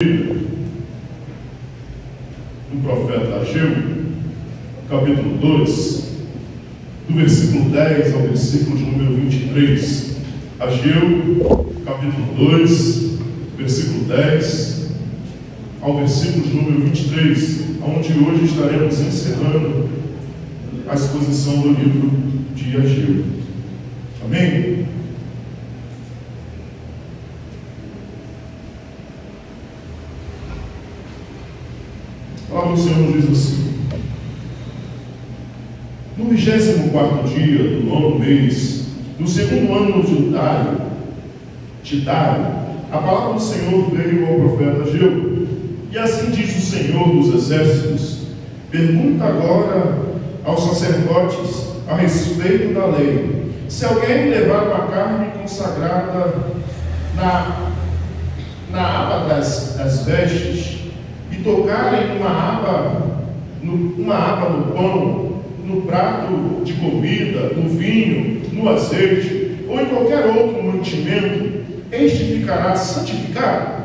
do profeta Ageu, capítulo 2, do versículo 10 ao versículo de número 23. Ageu, capítulo 2, versículo 10 ao versículo de número 23, onde hoje estaremos encerrando a exposição do livro de Ageu. Amém? A palavra do Senhor diz assim: no 24º dia do 9º mês do 2º ano de Dário, a palavra do Senhor veio ao profeta Ageu. E assim diz o Senhor dos Exércitos: pergunta agora aos sacerdotes a respeito da lei. Se alguém levar uma carne consagrada na aba das vestes e tocarem uma aba no pão, no prato de comida, no vinho, no azeite ou em qualquer outro mantimento, este ficará santificado?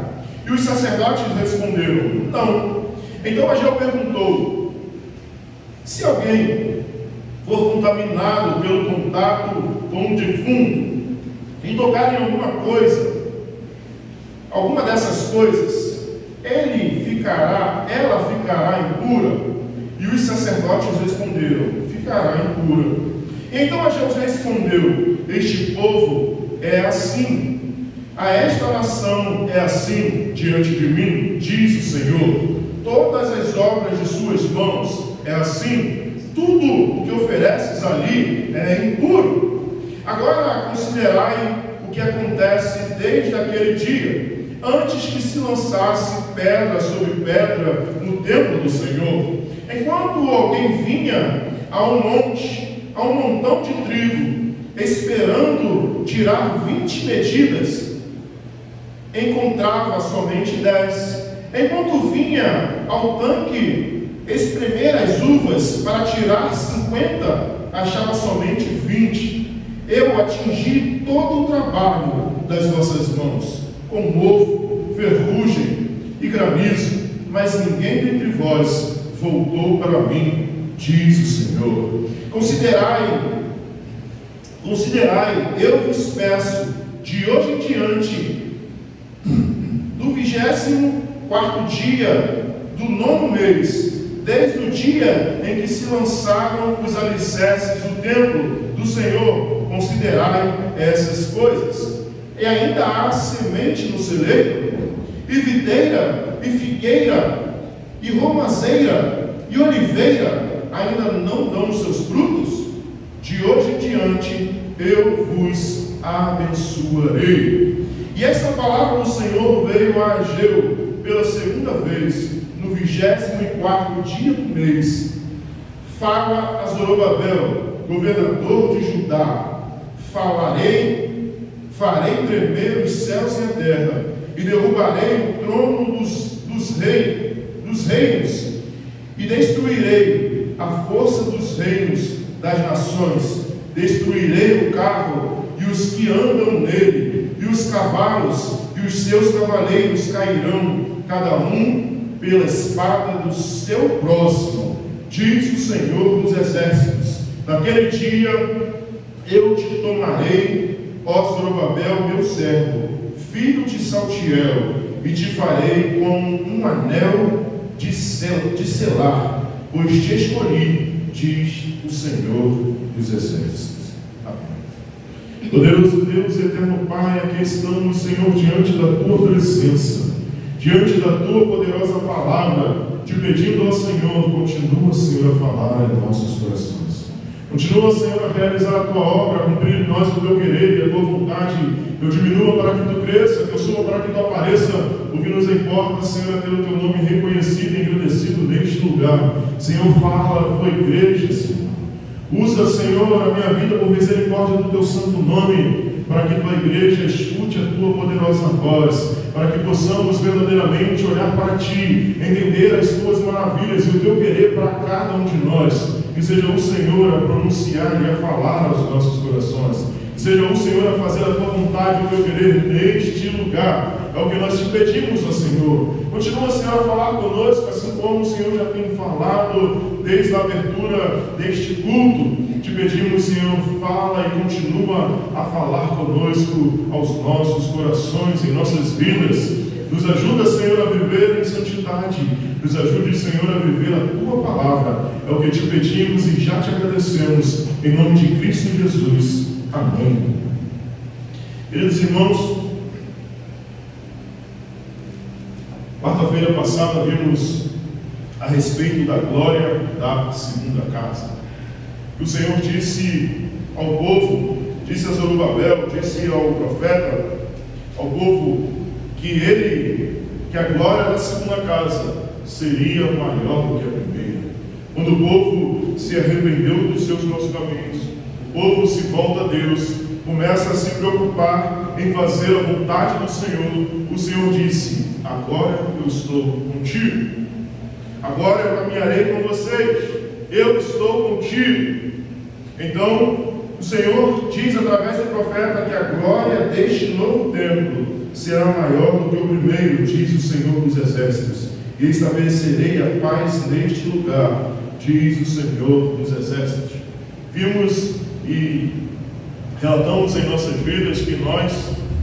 E os sacerdotes responderam: não. Então Ageu perguntou: se alguém for contaminado pelo contato com um defunto e tocar em alguma dessas coisas, ela ficará impura? E os sacerdotes responderam: ficará impura. Então Ageu respondeu: este povo é assim, a esta nação é assim diante de mim, diz o Senhor. Todas as obras de suas mãos é assim. Tudo o que ofereces ali é impuro. Agora considerai o que acontece desde aquele dia, antes que se lançasse pedra sobre pedra no templo do Senhor. Enquanto alguém vinha a um montão de trigo, esperando tirar 20 medidas, encontrava somente 10. Enquanto vinha ao tanque espremer as uvas para tirar 50, achava somente 20. Eu atingi todo o trabalho das vossas mãos, com mofo, ferrugem e granizo, mas ninguém dentre vós voltou para mim, diz o Senhor. Considerai, eu vos peço, de hoje em diante, do 24º dia do 9º mês, desde o dia em que se lançaram os alicerces do templo do Senhor, considerai essas coisas. E ainda há semente no celeiro, e videira, e figueira, e romazeira, e oliveira ainda não dão os seus frutos? De hoje em diante eu vos abençoarei. E essa palavra do Senhor veio a Ageu pela segunda vez, no 24º dia do mês. Fala a Zorobabel, governador de Judá: farei tremer os céus e a terra, e derrubarei o trono dos reinos, e destruirei a força dos reinos das nações. Destruirei o carro e os que andam nele, e os cavalos e os seus cavaleiros cairão, cada um pela espada do seu próximo, diz o Senhor dos Exércitos. Naquele dia eu te tomarei, ó Zorobabel, meu servo, filho de Saltiel, e te farei como um anel de selar, pois te escolhi, diz o Senhor dos Exércitos. Amém. Poderoso Deus, eterno Pai, aqui estamos, Senhor, diante da tua presença, diante da tua poderosa palavra, te pedindo ao Senhor: continua, Senhor, a falar em nossos corações. Continua, Senhor, a realizar a tua obra, a cumprir em nós o teu querer e a tua vontade. Eu diminua para que tu cresça, que eu suba para que tu apareça. O que nos importa, Senhor, é ter o teu nome reconhecido e engrandecido neste lugar. Senhor, fala a tua igreja, Senhor. Usa, Senhor, a minha vida por misericórdia do teu santo nome, para que tua igreja escute a tua poderosa voz, para que possamos verdadeiramente olhar para ti, entender as tuas maravilhas e o teu querer para cada um de nós. Que seja o Senhor a pronunciar e a falar aos nossos corações. Seja o Senhor a fazer a tua vontade e o teu querer neste lugar. É o que nós te pedimos, ó Senhor. Continua, Senhor, a falar conosco, assim como o Senhor já tem falado desde a abertura deste culto. Te pedimos, Senhor, fala e continua a falar conosco aos nossos corações, em nossas vidas. Nos ajuda, Senhor, a viver em santidade. Nos ajude, Senhor, a viver a Tua palavra. É o que te pedimos e já te agradecemos. Em nome de Cristo Jesus. Amém. Queridos irmãos, quarta-feira passada vimos a respeito da glória da segunda casa. O Senhor disse ao povo, disse a Zorobabel, disse ao profeta, ao povo, que a glória da segunda casa seria maior do que a primeira. Quando o povo se arrependeu dos seus maus caminhos, o povo se volta a Deus, começa a se preocupar em fazer a vontade do Senhor. O Senhor disse: agora eu estou contigo, agora eu caminharei com vocês, eu estou contigo. Então o Senhor diz através do profeta que a glória deste novo templo será maior do que o primeiro, diz o Senhor dos Exércitos, e estabelecerei a paz neste lugar, diz o Senhor dos Exércitos. Vimos e relatamos em nossas vidas que nós,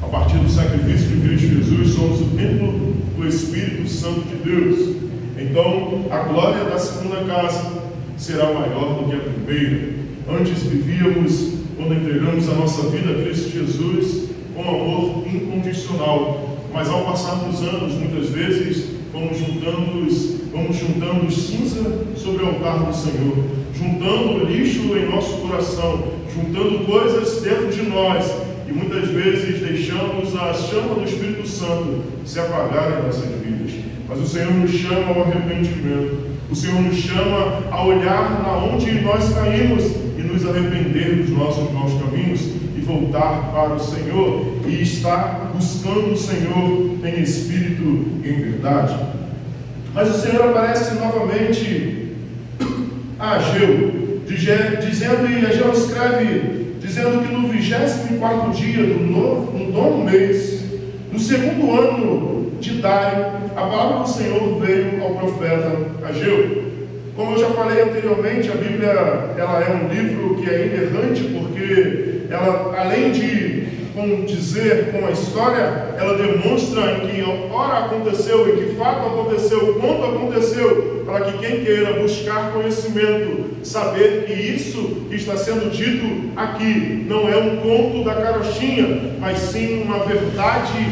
a partir do sacrifício de Cristo Jesus, somos o templo do Espírito Santo de Deus. Então, a glória da segunda casa será maior do que a primeira. Antes vivíamos, quando entregamos a nossa vida a Cristo Jesus, com amor incondicional, mas ao passar dos anos, muitas vezes, vamos juntando cinza sobre o altar do Senhor, juntando lixo em nosso coração, juntando coisas dentro de nós, e muitas vezes deixamos a chama do Espírito Santo se apagar em nossas vidas. Mas o Senhor nos chama ao arrependimento, o Senhor nos chama a olhar na onde nós caímos e nos arrepender dos nossos maus caminhos e voltar para o Senhor e estar buscando o Senhor em espírito e em verdade. Mas o Senhor aparece novamente a Ageu, dizendo, e Ageu escreve, dizendo que no 24º dia no nono mês, no segundo ano de Dário, a palavra do Senhor veio ao profeta Ageu. Como eu já falei anteriormente, a Bíblia ela é um livro que é inerrante, porque ela, além de dizer com a história, ela demonstra em que hora aconteceu, em que fato aconteceu, quando aconteceu, para que quem queira buscar conhecimento, saber que isso que está sendo dito aqui não é um conto da carochinha, mas sim uma verdade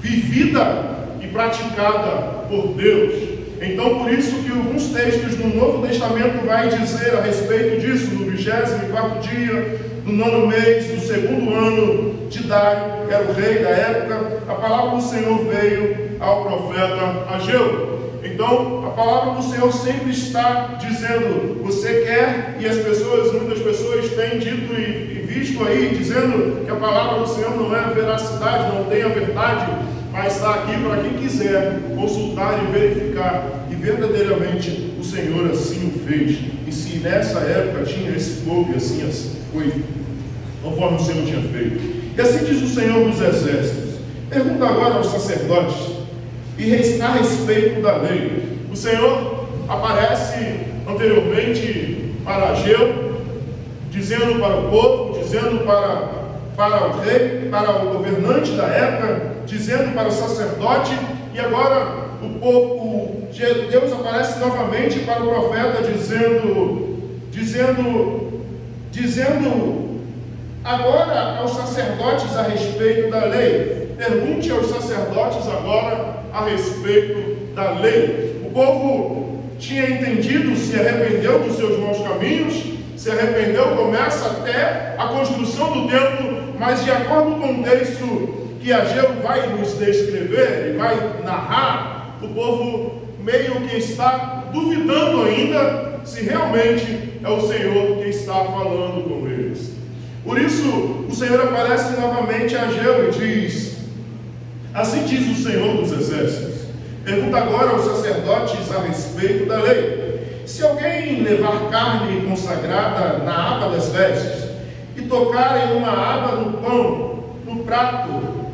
vivida e praticada por Deus. Então, por isso que alguns textos do Novo Testamento vai dizer a respeito disso, no 24º dia, do nono mês, do segundo ano de Dário, que era o rei da época, a palavra do Senhor veio ao profeta Ageu. Então, a palavra do Senhor sempre está dizendo, você quer, e muitas pessoas têm dito e visto aí, dizendo que a palavra do Senhor não é a veracidade, não tem a verdade, mas está aqui para quem quiser consultar e verificar, e verdadeiramente o Senhor assim o fez. E se nessa época tinha esse povo, e assim foi, conforme o Senhor tinha feito. E assim diz o Senhor dos Exércitos. Pergunta agora aos sacerdotes, e a respeito da lei. O Senhor aparece anteriormente para Ageu, dizendo para o povo, dizendo para o rei, para o governante da época, dizendo para o sacerdote, e agora Deus aparece novamente para o profeta, dizendo agora aos sacerdotes a respeito da lei. Pergunte aos sacerdotes agora a respeito da lei. O povo tinha entendido, se arrependeu dos seus maus caminhos, se arrependeu, começa até a construção do templo, mas de acordo com o texto que Ageu vai nos descrever e vai narrar, o povo meio que está duvidando ainda se realmente é o Senhor que está falando com eles. Por isso, o Senhor aparece novamente a Ageu e diz, assim diz o Senhor dos Exércitos. Pergunta agora aos sacerdotes a respeito da lei. Se alguém levar carne consagrada na aba das vestes e tocar em uma aba no pão, no prato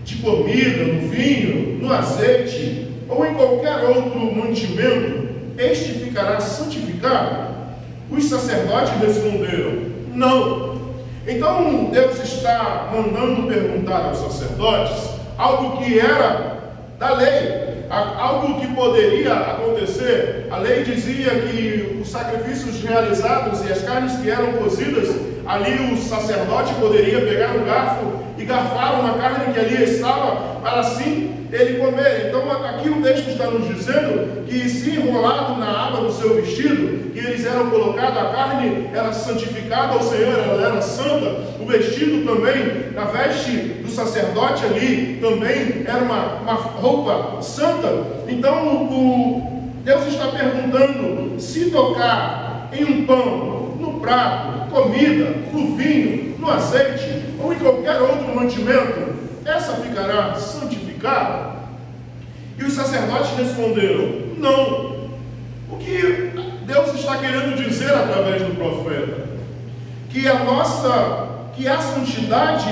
de comida, no vinho, no azeite, ou em qualquer outro mantimento, este ficará santificado? Os sacerdotes responderam: não. Então Deus está mandando perguntar aos sacerdotes algo que era da lei, algo que poderia acontecer. A lei dizia que os sacrifícios realizados e as carnes que eram cozidas, ali o sacerdote poderia pegar um garfo e garfar uma carne que ali estava, para assim ele comer. Então aqui o texto está nos dizendo que, se enrolado na aba do seu vestido, que eles eram colocados, a carne era santificada ao Senhor, ela era santa. O vestido também, a veste do sacerdote ali, também era uma roupa santa. Então Deus está perguntando: se tocar em um pão, no prato, comida, no vinho, no azeite, ou em qualquer outro mantimento, essa ficará santificada? E os sacerdotes responderam: não. O que Deus está querendo dizer através do profeta? Que a santidade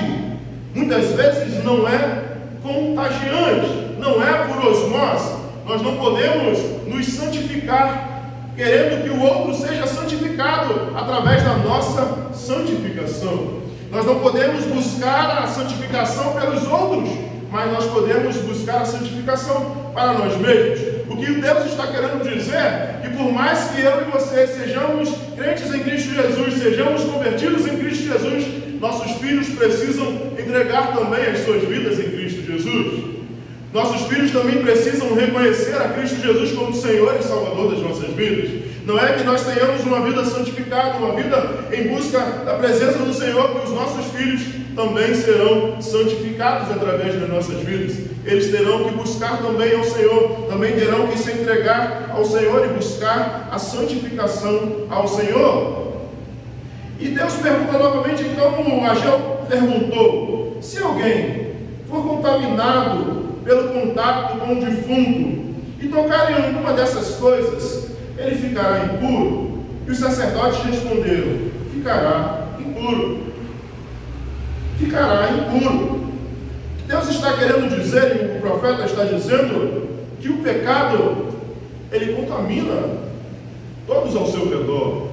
muitas vezes não é contagiante, não é por osmose. Nós não podemos nos santificar querendo que o outro seja santificado através da nossa santificação. Nós não podemos buscar a santificação pelos outros, mas nós podemos buscar a santificação para nós mesmos. O que Deus está querendo dizer é que, por mais que eu e você sejamos crentes em Cristo Jesus, sejamos convertidos em Cristo Jesus, nossos filhos precisam entregar também as suas vidas em Cristo Jesus. Nossos filhos também precisam reconhecer a Cristo Jesus como Senhor e Salvador das nossas vidas. Não é que nós tenhamos uma vida santificada, uma vida em busca da presença do Senhor, que os nossos filhos também serão santificados através das nossas vidas. Eles terão que buscar também ao Senhor, também terão que se entregar ao Senhor e buscar a santificação ao Senhor. E Deus pergunta novamente, então Ageu perguntou: se alguém for contaminado pelo contato com o defunto e tocar em alguma dessas coisas, ele ficará impuro? E os sacerdotes responderam: ficará impuro. Ficará impuro. Deus está querendo dizer, e o profeta está dizendo, que o pecado, ele contamina todos ao seu redor.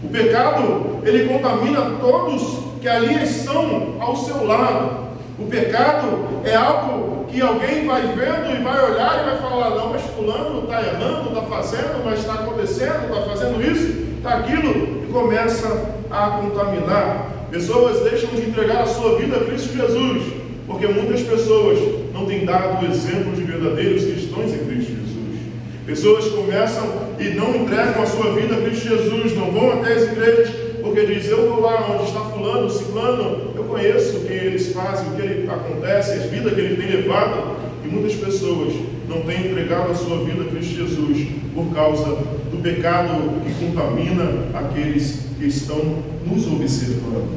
O pecado, ele contamina todos que ali estão ao seu lado. O pecado é algo que alguém vai vendo e vai olhar e vai falar: não, mas fulano está errando, está fazendo, mas está acontecendo, está fazendo isso, está aquilo, e começa a contaminar. Pessoas deixam de entregar a sua vida a Cristo Jesus, porque muitas pessoas não têm dado o exemplo de verdadeiros cristãos em Cristo Jesus. Pessoas começam e não entregam a sua vida a Cristo Jesus, não vão até as igrejas, porque diz: eu vou lá onde está fulano, ciclano, eu conheço o que eles fazem, o que acontece, a vida que ele tem levado. E muitas pessoas não têm entregado a sua vida a Cristo Jesus por causa do pecado que contamina aqueles que estão nos observando.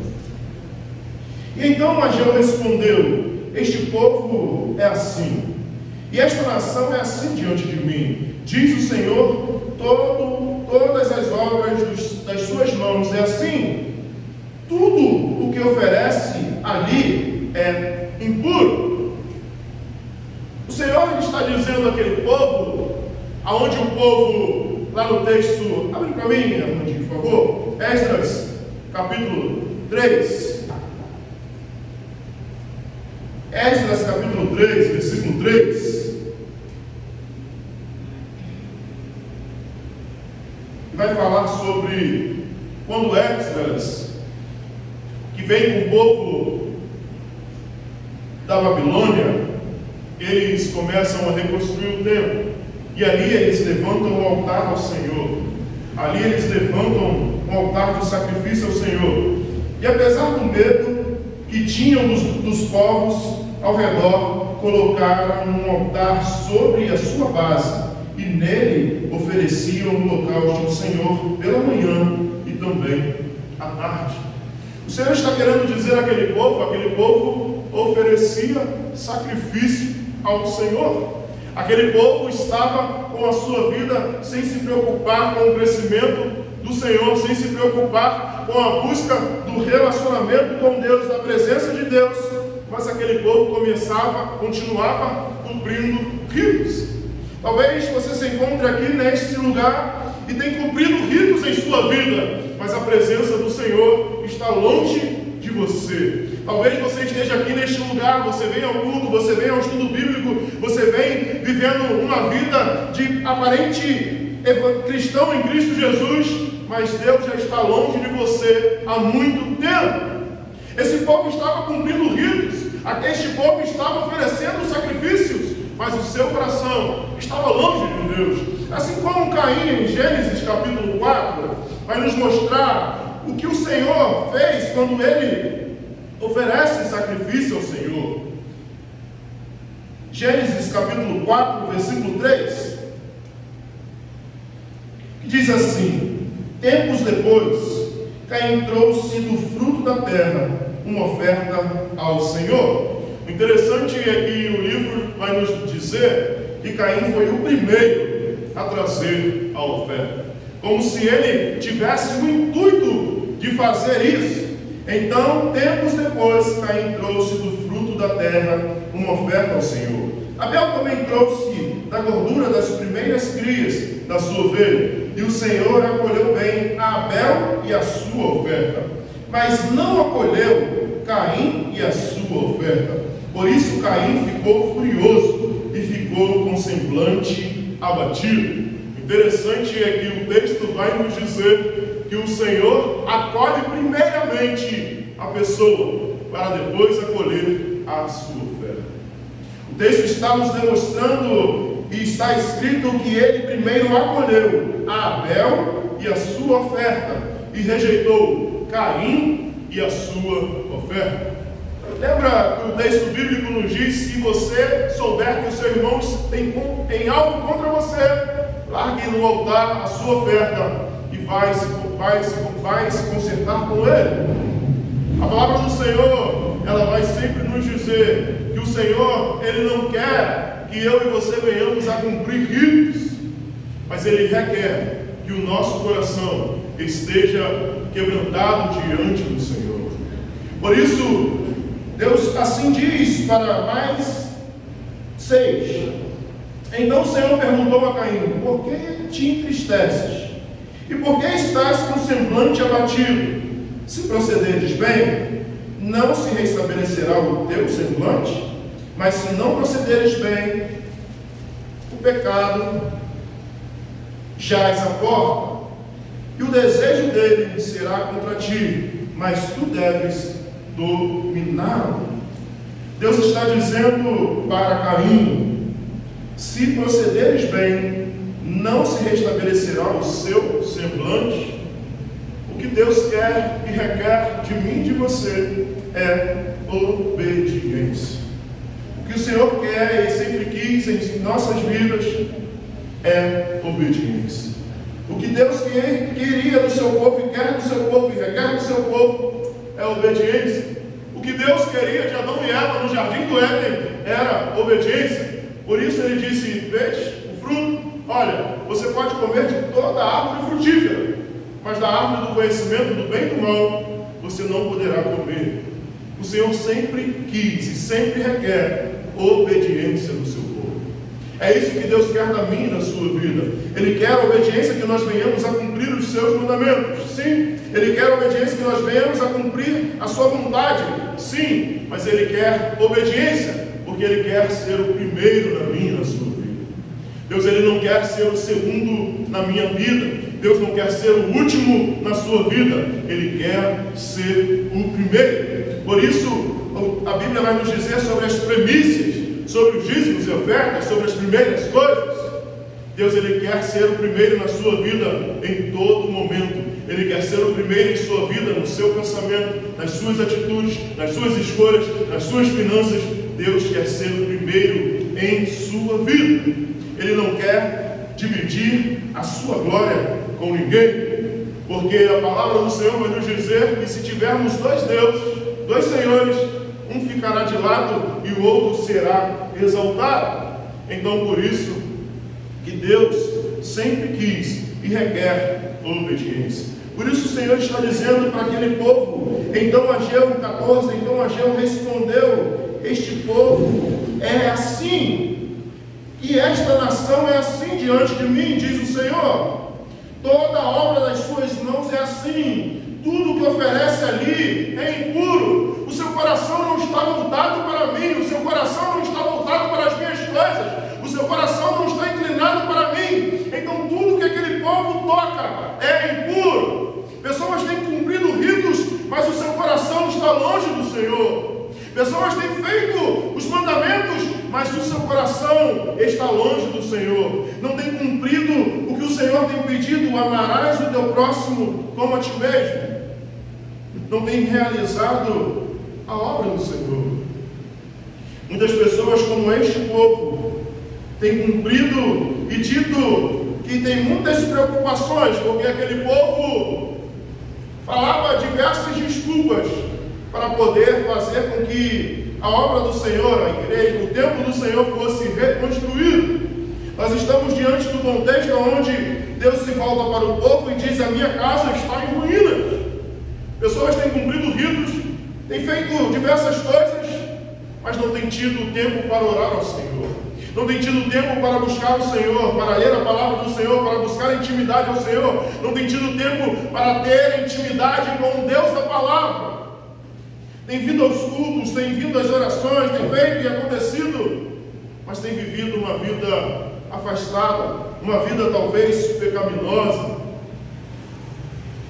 E então Ageu respondeu: este povo é assim, e esta nação é assim diante de mim, diz o Senhor, todas as obras das suas mãos é assim. Tudo o que oferece ali é impuro. O Senhor está dizendo àquele povo, aonde o povo, lá no texto, abre para mim, Armandinho, por favor, Esdras, capítulo 3. Esdras, capítulo 3, versículo 3. Vai falar sobre quando Esdras, que vem com o povo da Babilônia, eles começam a reconstruir o templo, e ali eles levantam o altar ao Senhor, ali eles levantam um altar de sacrifício ao Senhor, e apesar do medo que tinham dos povos ao redor, colocaram um altar sobre a sua base, e nele ofereciam o holocausto ao Senhor pela manhã e também à tarde. O Senhor está querendo dizer àquele povo oferecia sacrifício ao Senhor. Aquele povo estava com a sua vida sem se preocupar com o crescimento do Senhor, sem se preocupar com a busca do relacionamento com Deus, da presença de Deus. Mas aquele povo continuava cumprindo ritos. Talvez você se encontre aqui neste lugar e tenha cumprido ritos em sua vida, mas a presença do Senhor está longe de você. Talvez você esteja aqui neste lugar, você vem ao culto, você vem ao estudo bíblico, você vem vivendo uma vida de aparente cristão em Cristo Jesus, mas Deus já está longe de você há muito tempo. Esse povo estava cumprindo ritos, este povo estava oferecendo sacrifícios, mas o seu coração estava longe de Deus. Assim como Caim, em Gênesis capítulo 4, vai nos mostrar o que o Senhor fez quando ele oferece sacrifício ao Senhor. Gênesis capítulo 4, versículo 3, que diz assim: tempos depois, Caim trouxe do fruto da terra uma oferta ao Senhor. O interessante é que o livro vai nos dizer que Caim foi o primeiro a trazer a oferta, como se ele tivesse o intuito de fazer isso. Então, tempos depois, Caim trouxe do fruto da terra uma oferta ao Senhor. Abel também trouxe da gordura das primeiras crias da sua ovelha, e o Senhor acolheu bem a Abel e a sua oferta, mas não acolheu Caim e a sua oferta. Por isso Caim ficou furioso e ficou com semblante abatido. Interessante é que o texto vai nos dizer que o Senhor acolhe primeiramente a pessoa, para depois acolher a sua oferta. O texto está nos demonstrando, e está escrito que ele primeiro acolheu a Abel e a sua oferta, e rejeitou Caim e a sua oferta. Lembra que o texto bíblico nos diz: se você souber que o seu irmão tem algo contra você, largue no altar a sua oferta e vai se consertar com ele. A palavra do Senhor, ela vai sempre nos dizer que o Senhor, ele não quer que eu e você venhamos a cumprir ritos, mas ele requer que o nosso coração esteja quebrantado diante do Senhor. Por isso, Deus assim diz para mais 6. Então o Senhor perguntou a Caim: por que te entristeces? E por que estás com o semblante abatido? Se procederes bem, não se restabelecerá o teu semblante, mas se não procederes bem, o pecado jaz à porta, e o desejo dele será contra ti, mas tu deves dominá-lo. Deus está dizendo para Caim: se procederes bem, não se restabelecerá o seu semblante. O que Deus quer e requer de mim e de você é obediência. O que o Senhor quer e sempre quis em nossas vidas é obediência. O que Deus queria do seu povo e quer do seu povo e requer do seu povo é obediência. O que Deus queria de Adão e Eva no jardim do Éden era obediência. Por isso ele disse: vês o fruto? Olha, você pode comer de toda a árvore frutífera, mas da árvore do conhecimento do bem e do mal você não poderá comer. O Senhor sempre quis e sempre requer obediência do seu povo. É isso que Deus quer da minha e da sua vida. Ele quer a obediência, que nós venhamos a cumprir os seus mandamentos. Sim. Ele quer a obediência, que nós venhamos a cumprir a sua vontade. Sim. Mas Ele quer obediência, porque Ele quer ser o primeiro na minha e na sua vida. Deus, Ele não quer ser o segundo na minha vida. Deus não quer ser o último na sua vida. Ele quer ser o primeiro. Por isso, a Bíblia vai nos dizer sobre as premissas, sobre os dízimos e ofertas, sobre as primeiras coisas. Deus, Ele quer ser o primeiro na sua vida em todo momento. Ele quer ser o primeiro em sua vida, no seu pensamento, nas suas atitudes, nas suas escolhas, nas suas finanças. Deus quer ser o primeiro em sua vida. Ele não quer dividir a sua glória com ninguém, porque a palavra do Senhor vai nos dizer que se tivermos dois deuses, dois senhores, um ficará de lado e o outro será exaltado. Então, por isso que Deus sempre quis e requer obediência. Por isso o Senhor está dizendo para aquele povo. Então Ageu 14, então Ageu respondeu: este povo é assim. E esta nação é assim diante de mim, diz o Senhor. Toda a obra das suas mãos é assim. Tudo que oferece ali é impuro. O seu coração não está voltado para mim. O seu coração não está voltado para as minhas coisas. O seu coração não está inclinado para mim. Então tudo que aquele povo toca é impuro. Pessoas têm cumprido ritos, mas o seu coração está longe do Senhor. Pessoas têm feito os mandamentos, mas o seu coração está longe do Senhor. Não tem cumprido o que o Senhor tem pedido: amarás o teu próximo como a ti mesmo. Não tem realizado a obra do Senhor. Muitas pessoas, como este povo, têm cumprido e dito que tem muitas preocupações, porque aquele povo falava diversas desculpas para poder fazer com que a obra do Senhor, a igreja, o templo do Senhor fosse reconstruído. Nós estamos diante do contexto onde Deus se volta para o povo e diz: a minha casa está em ruínas. Pessoas têm cumprido ritos, têm feito diversas coisas, mas não têm tido tempo para orar ao Senhor. Não tem tido tempo para buscar o Senhor, para ler a palavra do Senhor, para buscar intimidade ao Senhor. Não tem tido tempo para ter intimidade com o Deus da palavra. Tem vindo aos cultos, tem vindo às orações, tem feito e acontecido, mas tem vivido uma vida afastada, uma vida talvez pecaminosa,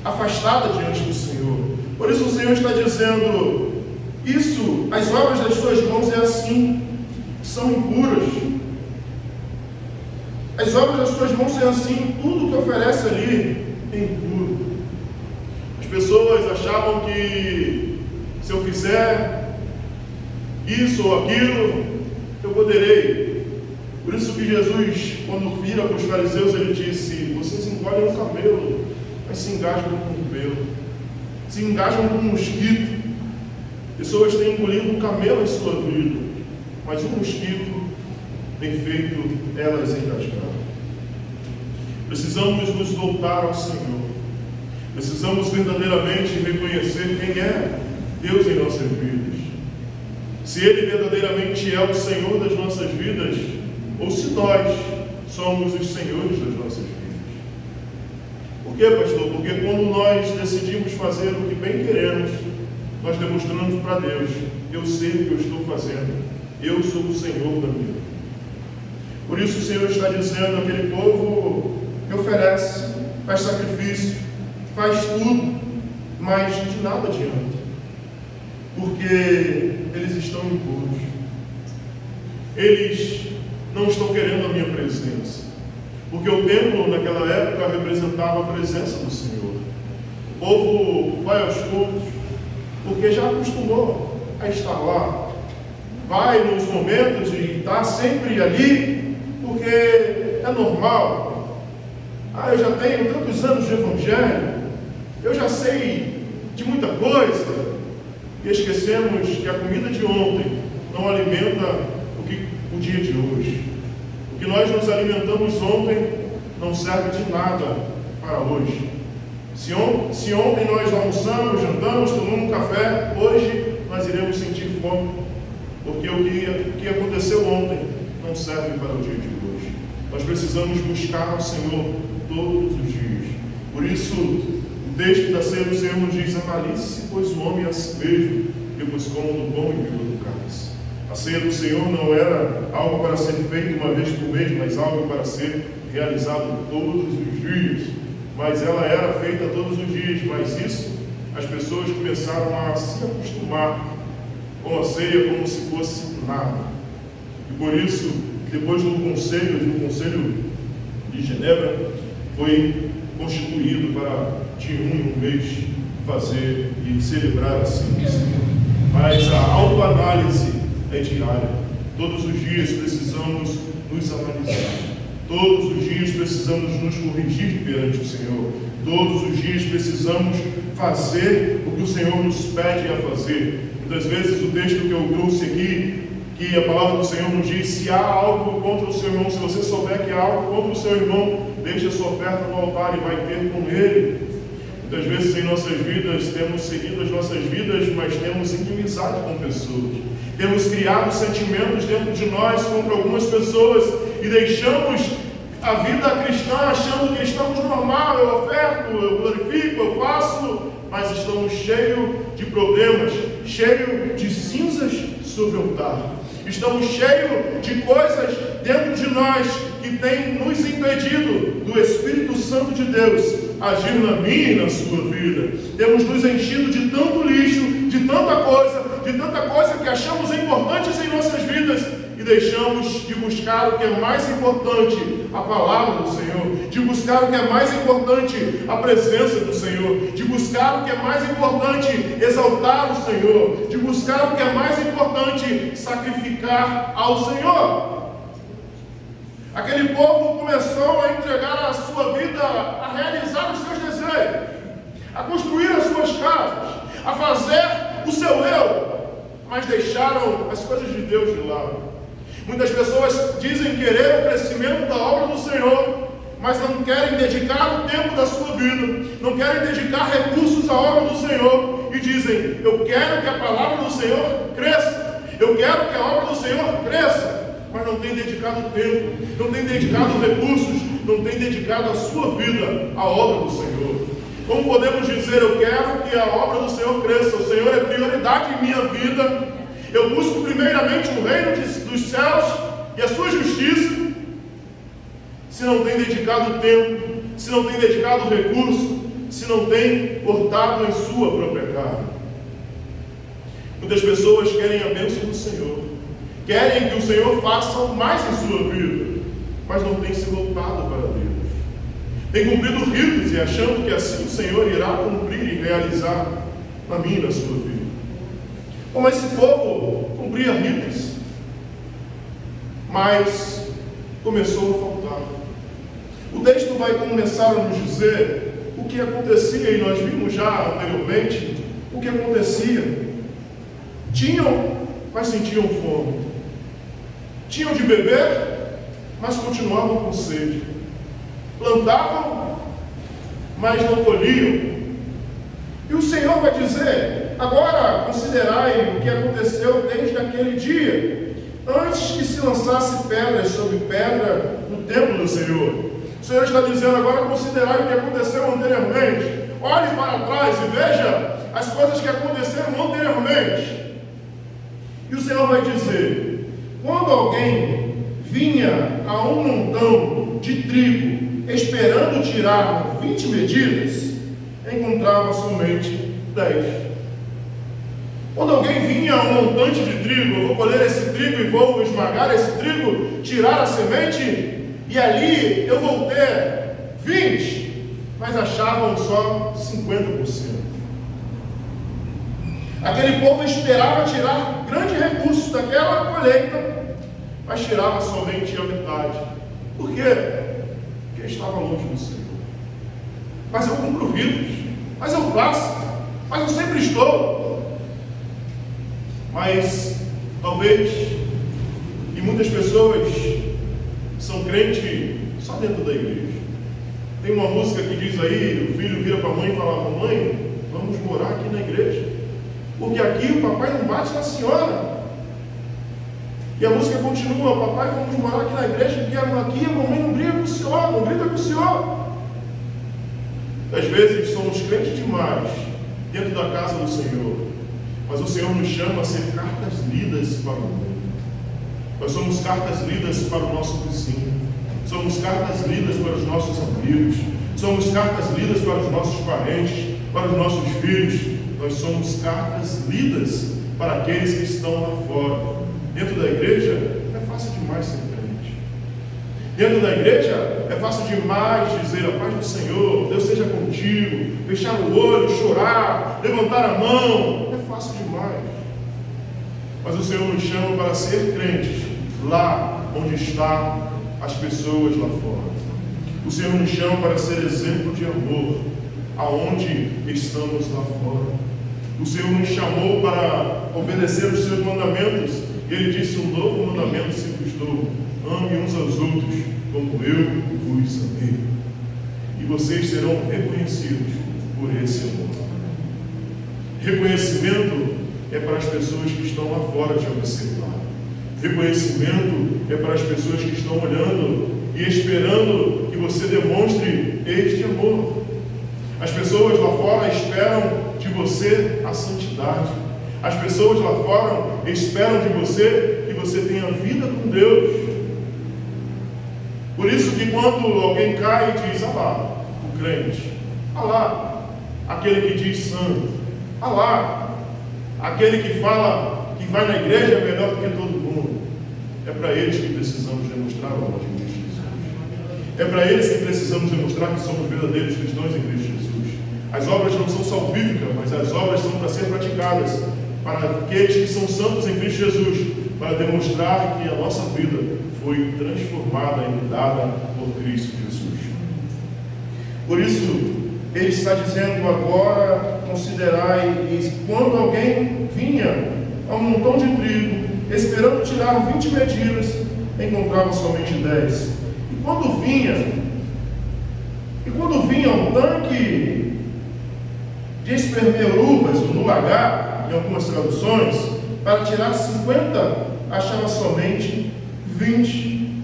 afastada diante do Senhor. Por isso o Senhor está dizendo: isso, as obras das suas mãos é assim, são impuras. As obras das suas mãos são assim, tudo que oferece ali é impuro. As pessoas achavam que se eu fizer isso ou aquilo, eu poderei. Por isso que Jesus, quando vira para os fariseus, ele disse: vocês engolem um camelo, mas se engajam com um pelo, se engajam com um mosquito. Pessoas têm engolido um camelo em sua vida, mas um mosquito tem feito elas engasgar. Precisamos nos voltar ao Senhor. Precisamos verdadeiramente reconhecer quem é Deus em nossas vidas. Se Ele verdadeiramente é o Senhor das nossas vidas, ou se nós somos os senhores das nossas vidas. Por quê, pastor? Porque quando nós decidimos fazer o que bem queremos, nós demonstramos para Deus: eu sei o que eu estou fazendo, eu sou o Senhor da minha vida. Por isso o Senhor está dizendo àquele povo que oferece, faz sacrifício, faz tudo, mas de nada adianta, porque eles estão impuros. Eles não estão querendo a minha presença, porque o templo naquela época representava a presença do Senhor. O povo vai aos cultos porque já acostumou a estar lá, vai nos momentos e está sempre ali porque é normal. Eu já tenho tantos anos de evangelho, eu já sei de muita coisa, e esquecemos que a comida de ontem não alimenta o dia de hoje. O que nós nos alimentamos ontem não serve de nada para hoje. Se ontem nós almoçamos, jantamos, tomamos um café, hoje nós iremos sentir fome, porque o que aconteceu ontem não serve para o dia de hoje. Nós precisamos buscar ao Senhor todos os dias. Por isso, o texto da ceia do Senhor nos diz: analise-se, pois, o homem a si mesmo, depois coma do pão e beba do cálice. A ceia do Senhor não era algo para ser feito uma vez por mês, mas algo para ser realizado todos os dias. Mas ela era feita todos os dias, mas isso, as pessoas começaram a se acostumar com a ceia como se fosse nada. E por isso, depois do conselho de Genebra, foi constituído para de um mês fazer e celebrar assim o Senhor. Mas a autoanálise é diária. Todos os dias precisamos nos analisar. Todos os dias precisamos nos corrigir perante o Senhor. Todos os dias precisamos fazer o que o Senhor nos pede a fazer. Muitas vezes o texto que eu trouxe aqui, que a palavra do Senhor nos diz: se há algo contra o seu irmão, se você souber que há algo contra o seu irmão, deixe a sua oferta no altar e vai ter com ele. Muitas vezes em nossas vidas temos seguido as nossas vidas, mas temos inimizade com pessoas. Temos criado sentimentos dentro de nós contra algumas pessoas, e deixamos a vida cristã achando que estamos normal, eu oferto, eu glorifico, eu faço, mas estamos cheios de problemas, cheios de cinzas sobre o altar. Estamos cheios de coisas dentro de nós que tem nos impedido do Espírito Santo de Deus agir na minha e na sua vida. Temos nos enchido de tanto lixo, de tanta coisa que achamos importantes em nossas vidas e deixamos de buscar o que é mais importante, a palavra do Senhor, de buscar o que é mais importante, a presença do Senhor, de buscar o que é mais importante, exaltar o Senhor, de buscar o que é mais importante, sacrificar ao Senhor. Aquele povo começou a entregar a sua vida, a realizar os seus desejos, a construir as suas casas, a fazer o seu eu, mas deixaram as coisas de Deus de lado. Muitas pessoas dizem querer o crescimento da obra do Senhor, mas não querem dedicar o tempo da sua vida, não querem dedicar recursos à obra do Senhor e dizem: eu quero que a palavra do Senhor cresça, eu quero que a obra do Senhor cresça, mas não tem dedicado tempo, não tem dedicado recursos, não tem dedicado a sua vida à obra do Senhor. Como podemos dizer: eu quero que a obra do Senhor cresça, o Senhor é prioridade em minha vida, eu busco primeiramente o reino dos céus e a sua justiça, se não tem dedicado tempo, se não tem dedicado recurso, se não tem cortado em sua própria carne? Muitas pessoas querem a bênção do Senhor, querem que o Senhor faça mais em sua vida, mas não tem se voltado para Deus. Tem cumprido ritos e achando que assim o Senhor irá cumprir e realizar na minha e na sua vida. Como esse povo cumpria ritos, mas começou a faltar. O texto vai começar a nos dizer o que acontecia, e nós vimos já anteriormente o que acontecia. Tinham, mas sentiam fome. Tinham de beber, mas continuavam com sede. Plantavam, mas não colhiam. E o Senhor vai dizer: agora considerai o que aconteceu desde aquele dia, antes que se lançasse pedras sobre pedra no templo do Senhor. O Senhor está dizendo: agora considerai o que aconteceu anteriormente. Olhe para trás e veja as coisas que aconteceram anteriormente. E o Senhor vai dizer: quando alguém vinha a um montão de trigo esperando tirar 20 medidas, encontrava somente 10. Quando alguém vinha a um montante de trigo: eu vou colher esse trigo e vou esmagar esse trigo, tirar a semente, e ali eu vou ter 20, mas achavam só 50%. Aquele povo esperava tirar grande recurso daquela colheita, mas tirava somente a metade. Por quê? Porque estava longe do Senhor. Mas eu cumpro ritos, mas eu faço, mas eu sempre estou. Mas talvez, e muitas pessoas são crentes só dentro da igreja. Tem uma música que diz aí: o filho vira para a mãe e fala: mamãe, vamos morar aqui na igreja, porque aqui o papai não bate na senhora. E a música continua: papai, vamos morar aqui na igreja, porque aqui a mamãe não briga com o senhor, não grita com o senhor. Às vezes somos crentes demais dentro da casa do Senhor, mas o Senhor nos chama a ser cartas lidas para o mundo. Nós somos cartas lidas para o nosso vizinho, somos cartas lidas para os nossos amigos, somos cartas lidas para os nossos parentes, para os nossos filhos. Nós somos cartas lidas para aqueles que estão lá fora. Dentro da igreja é fácil demais ser crente. Dentro da igreja é fácil demais dizer: a paz do Senhor, Deus seja contigo, fechar o olho, chorar, levantar a mão. É fácil demais. Mas o Senhor nos chama para ser crentes lá onde estão as pessoas lá fora. O Senhor nos chama para ser exemplo de amor aonde estamos lá fora. O Senhor nos chamou para obedecer os seus mandamentos. E Ele disse: um novo mandamento se vos dou: ame uns aos outros como eu vos amei. E vocês serão reconhecidos por esse amor. Reconhecimento é para as pessoas que estão lá fora te observar. Reconhecimento é para as pessoas que estão olhando e esperando que você demonstre este amor. As pessoas lá fora esperam de você a santidade. As pessoas lá fora esperam de você que você tenha vida com Deus. Por isso que quando alguém cai e diz, ah lá, o crente, ah lá, aquele que diz santo, ah lá, aquele que fala que vai na igreja é melhor do que todo mundo. É para eles que precisamos demonstrar o amor de Cristo Jesus. É para eles que precisamos demonstrar que somos verdadeiros cristãos em Cristo Jesus. As obras não são salvíficas, mas as obras são para ser praticadas para aqueles que são santos em Cristo Jesus, para demonstrar que a nossa vida foi transformada e mudada por Cristo Jesus. Por isso, ele está dizendo agora, considerai, e quando alguém vinha a um montão de trigo, esperando tirar 20 medidas, encontrava somente 10. E quando vinha um tanque de espremer uvas, no lagar, em algumas traduções, para tirar 50, achava somente 20.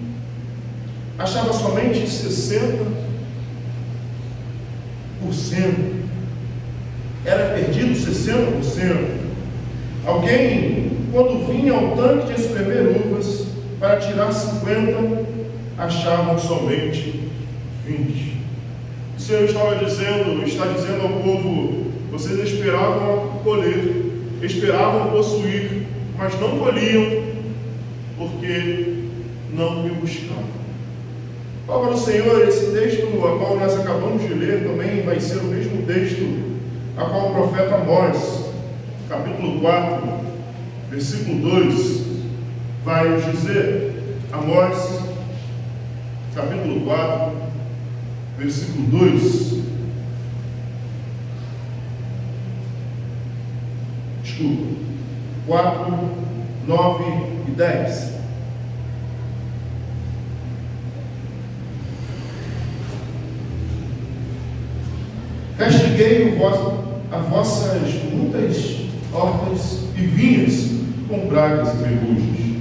Achava somente 60%. Era perdido 60%. Alguém, quando vinha ao tanque de espremer uvas para tirar 50, achavam somente 20. O Senhor está dizendo ao povo, vocês esperavam colher, esperavam possuir, mas não colhiam, porque não me buscavam. Palavra do Senhor, esse texto a qual nós acabamos de ler também vai ser o mesmo texto a qual o profeta Amós, capítulo 4, versículo 2, vai nos dizer. Amós, capítulo 4, versículo 2. Desculpa. 4, 9 e 10. Castiguei as vossas muitas hortas e vinhas com pragas e ferrugens.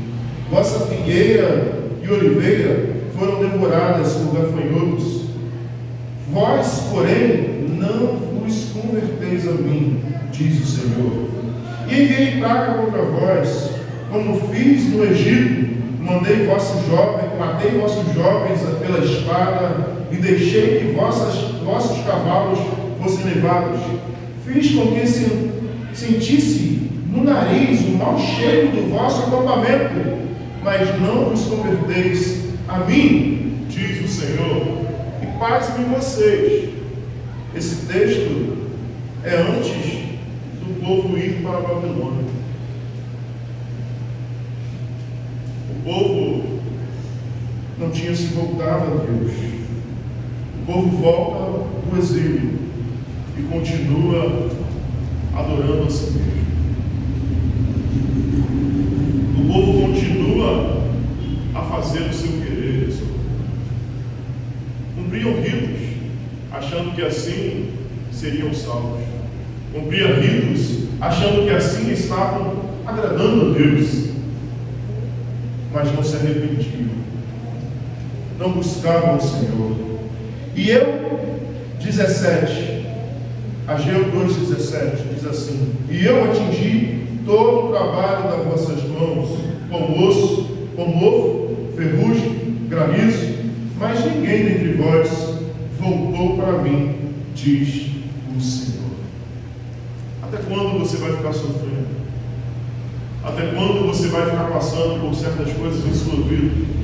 Vossa figueira e oliveira foram devoradas por gafanhotos. Vós, porém, não vos converteis a mim, diz o Senhor. E enviei praga contra vós, como fiz no Egito. Matei vossos jovens pela espada, e deixei que vossos cavalos fossem levados. Fiz com que sentisse no nariz o mau cheiro do vosso acampamento, mas não vos converteis a mim, diz o Senhor. E pasmem vocês, esse texto é antes do povo ir para a Babilônia. O povo não tinha se voltado a Deus. O povo volta do exílio e continua adorando a si mesmo. O povo continua a fazer o seu querer. Cumpriam ritos, achando que assim seriam salvos. Cumpriam ritos, achando que assim estavam agradando a Deus. Mas não se arrependiam. Não buscavam o Senhor. E eu, 17, Ageu 2,17, diz assim: e eu atingi todo o trabalho das vossas mãos, como osso, como ovo, ferrugem, granizo, mas ninguém dentre vós voltou para mim, diz o Senhor. Até quando você vai ficar sofrendo? Até quando você vai ficar passando por certas coisas em sua vida?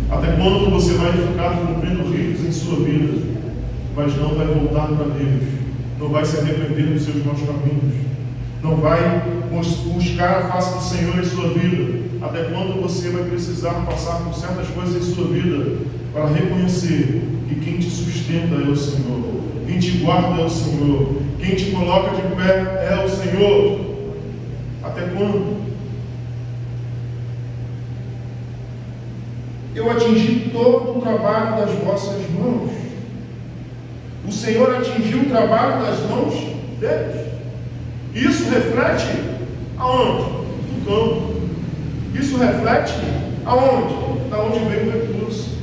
Até quando você vai ficar cumprindo ritos em sua vida, mas não vai voltar para Deus, não vai se arrepender dos seus maus caminhos, não vai buscar a face do Senhor em sua vida? Até quando você vai precisar passar por certas coisas em sua vida para reconhecer que quem te sustenta é o Senhor, quem te guarda é o Senhor, quem te coloca de pé é o Senhor? Até quando? Eu atingi todo o trabalho das vossas mãos. O Senhor atingiu o trabalho das mãos deles. Isso reflete aonde? No campo. Isso reflete aonde? Da onde veio o recurso.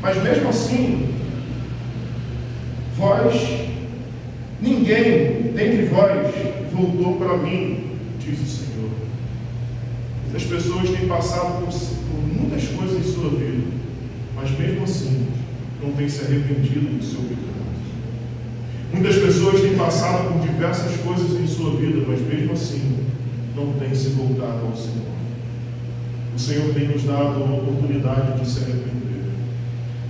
Mas mesmo assim, ninguém dentre vós voltou para mim, diz o Senhor. Muitas pessoas têm passado por muitas coisas em sua vida, mas mesmo assim não têm se arrependido do seu pecado. Muitas pessoas têm passado por diversas coisas em sua vida, mas mesmo assim não têm se voltado ao Senhor. O Senhor tem nos dado a oportunidade de se arrepender.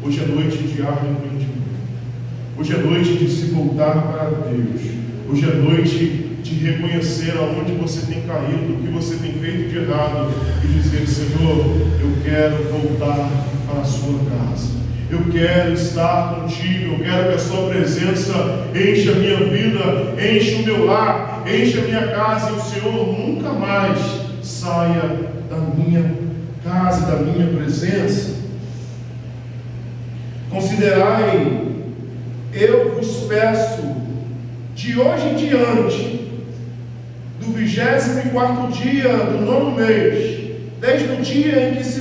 Hoje é noite de arrependimento. Hoje é noite de se voltar para Deus. Hoje é noite de reconhecer aonde você tem caído, o que você tem feito de errado e dizer: Senhor, eu quero voltar para a sua casa. Eu quero estar contigo. Eu quero que a sua presença encha a minha vida, encha o meu lar, encha a minha casa, e o Senhor nunca mais saia da minha casa, da minha presença. Considerai, eu vos peço, de hoje em diante, do 24º dia do 9º mês, desde o dia em que se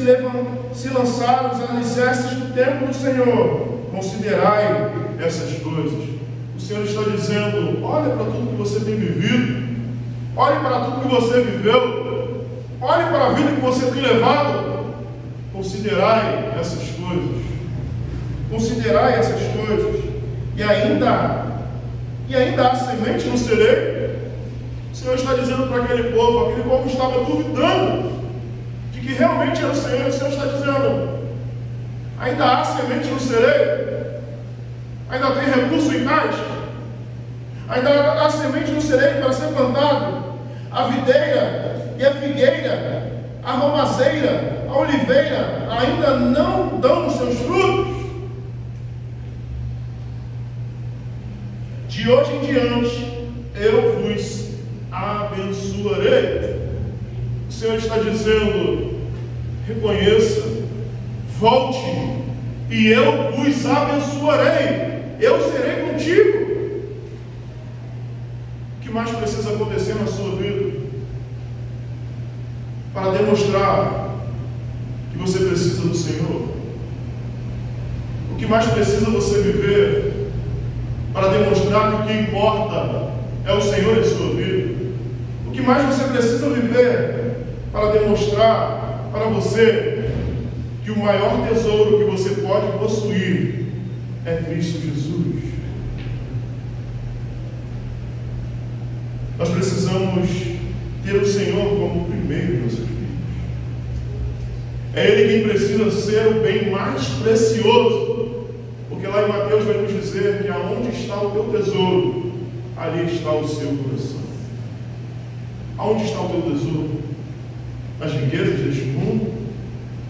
lançaram os alicerces do templo do Senhor, considerai essas coisas. O Senhor está dizendo: olha para tudo que você tem vivido, olhe para tudo que você viveu, olhe para a vida que você tem levado, considerai essas coisas. Considerai essas coisas. E ainda há semente no celeiro. O Senhor está dizendo para aquele povo estava duvidando de que realmente era o Senhor. O Senhor está dizendo: ainda há semente no celeiro, ainda tem recurso em caixa, ainda há semente no celeiro para ser plantado. A videira e a figueira, a romaceira, a oliveira ainda não dão os seus frutos. De hoje em diante eu vos abençoarei. O Senhor está dizendo: reconheça, volte, e eu vos abençoarei. Eu serei contigo. O que mais precisa acontecer na sua vida para demonstrar que você precisa do Senhor? O que mais precisa você viver para demonstrar que o que importa é o Senhor em sua vida? O que mais você precisa viver para demonstrar para você que o maior tesouro que você pode possuir é Cristo Jesus? Nós precisamos ter o Senhor como primeiro, meus queridos. É Ele quem precisa ser o bem mais precioso. Porque lá em Mateus vai nos dizer que aonde está o teu tesouro, ali está o seu coração. Aonde está o teu tesouro? Nas riquezas deste mundo?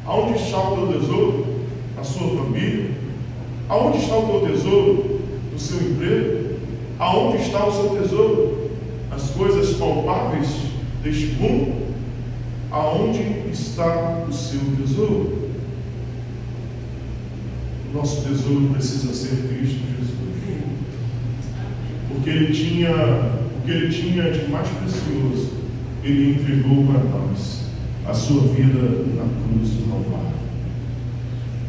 Aonde está o teu tesouro? Na sua família? Aonde está o teu tesouro? No seu emprego? Aonde está o seu tesouro? Nas coisas palpáveis deste mundo? Aonde está o seu tesouro? Nosso tesouro precisa ser Cristo Jesus. Porque Ele tinha o que Ele tinha de mais precioso, Ele entregou para nós, a sua vida na cruz do Calvário.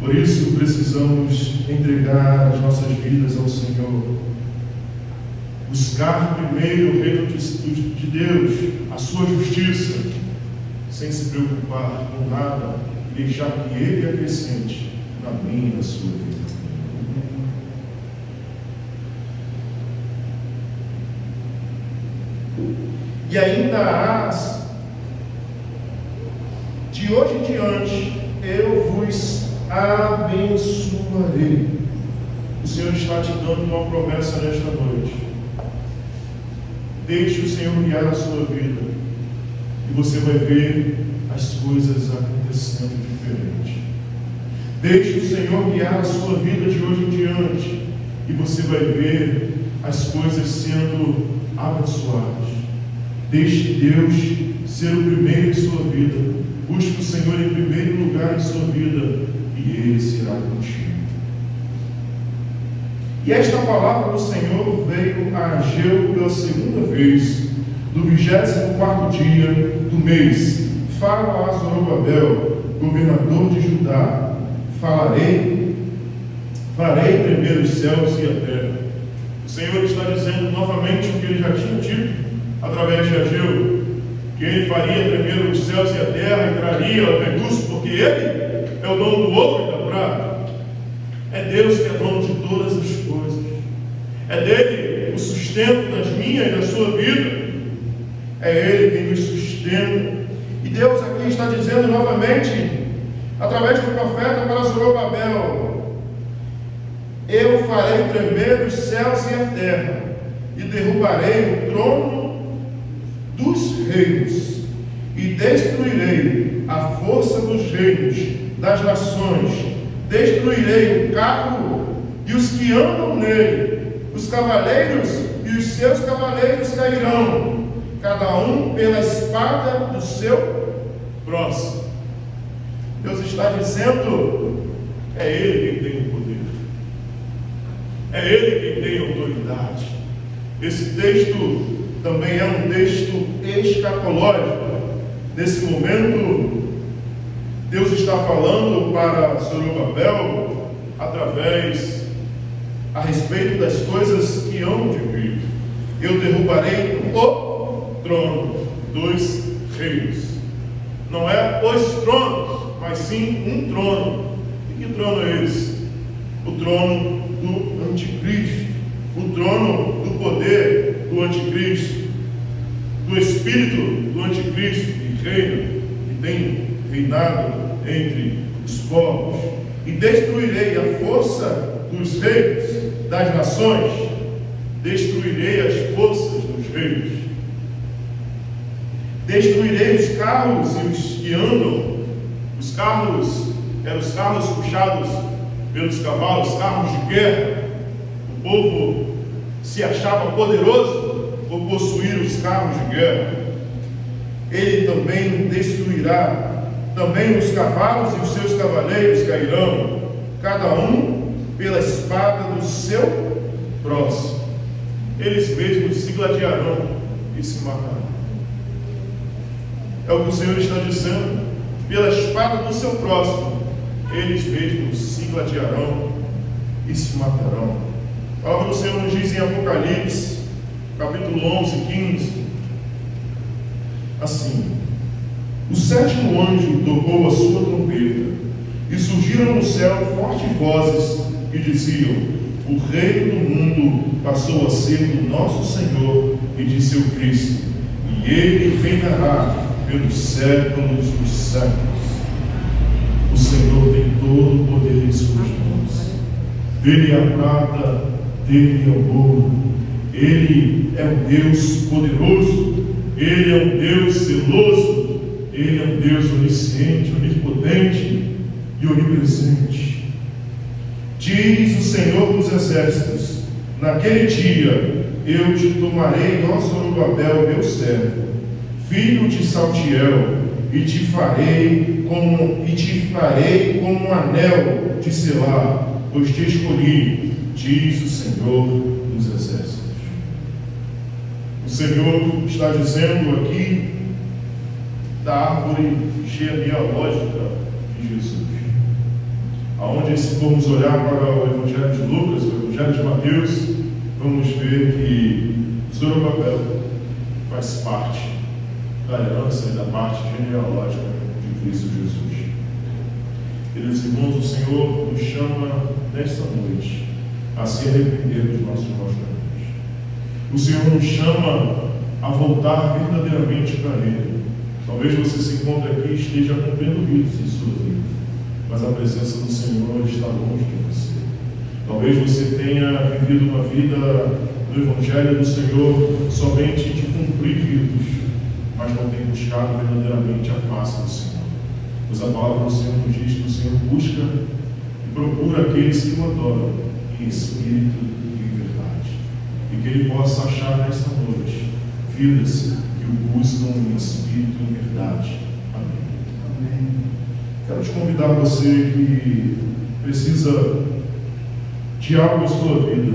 Por isso precisamos entregar as nossas vidas ao Senhor, buscar primeiro o reino de Deus, a sua justiça, sem se preocupar com nada, e deixar que Ele acrescente na minha e na sua vida. E ainda há, de hoje em diante, eu vos abençoarei. O Senhor está te dando uma promessa nesta noite. Deixe o Senhor guiar a sua vida, e você vai ver as coisas acontecendo diferente. Deixe o Senhor guiar a sua vida de hoje em diante, e você vai ver as coisas sendo abençoadas. Deixe Deus ser o primeiro em sua vida. Busque o Senhor em primeiro lugar em sua vida, e Ele será contigo. E esta palavra do Senhor veio a Ageu pela segunda vez, no 24º dia do mês, fala a Zorobabel, governador de Judá, farei tremer os céus e a terra. O Senhor está dizendo novamente o que ele já tinha dito através de Ageu, que ele faria tremer os céus e a terra e traria o recurso, porque ele é o dono do ouro e da prata. É Deus que é dono de todas as coisas. É dele o sustento das minhas e da sua vida. É ele quem nos sustenta. E Deus aqui está dizendo novamente, através do profeta para Zorobabel: eu farei tremer os céus e a terra, e derrubarei o trono dos reinos, e destruirei a força dos reinos das nações, destruirei o carro e os que andam nele, os cavaleiros e os seus cavaleiros cairão, cada um pela espada do seu próximo. Deus está dizendo: é Ele quem tem o poder, é Ele quem tem a autoridade. Esse texto também é um texto escatológico. Nesse momento, Deus está falando para Zorobabel a respeito das coisas que hão de vir. Eu derrubarei o trono dos reinos. Não é os tronos, mas sim um trono. E que trono é esse? O trono do anticristo, o trono do poder do anticristo, do espírito do anticristo que reina, que tem reinado entre os povos. E destruirei a força dos reis das nações, destruirei as forças dos reis, destruirei os carros e os que andam. Os carros eram os carros puxados pelos cavalos, carros de guerra. O povo se achava poderoso por possuir os carros de guerra. Ele também destruirá também os cavalos, e os seus cavaleiros cairão, cada um pela espada do seu próximo. Eles mesmos se gladiarão e se matarão. É o que o Senhor está dizendo: pela espada do seu próximo, eles mesmos se gladiarão e se matarão. A palavra do Senhor nos diz em Apocalipse, capítulo 11, 15, assim: o sétimo anjo tocou a sua trompeta, e surgiram no céu fortes vozes que diziam: o reino do mundo passou a ser do nosso Senhor e de seu Cristo, e ele reinará pelos séculos dos séculos. O Senhor tem todo o poder em suas mãos. Dele é a prata, dele é o ouro. Ele é um Deus poderoso, ele é um Deus zeloso, ele é um Deus onisciente, onipotente e onipresente. Diz o Senhor dos Exércitos: naquele dia eu te tomarei, ó Zorobabel, meu servo, filho de Saltiel, e te farei como um anel de selar, pois te escolhi, diz o Senhor dos Exércitos. O Senhor está dizendo aqui da árvore genealógica de Jesus. Aonde, se formos olhar para o Evangelho de Lucas, o Evangelho de Mateus, vamos ver que Zorobabel faz parte da herança e da parte genealógica de Cristo Jesus. Queridos irmãos, o Senhor nos chama nesta noite a se arrepender dos nossos maus caminhos. O Senhor nos chama a voltar verdadeiramente para Ele. Talvez você se encontre aqui e esteja cumprindo ritos em sua vida, mas a presença do Senhor está longe de você. Talvez você tenha vivido uma vida do Evangelho do Senhor somente de cumprir ritos, mas não tem buscado verdadeiramente a face do Senhor. Pois a palavra do Senhor nos diz que o Senhor busca e procura aqueles que o adoram em espírito e em verdade. E que Ele possa achar nesta noite vidas que o buscam em espírito e em verdade. Amém. Amém. Quero te convidar, você que precisa de algo em sua vida,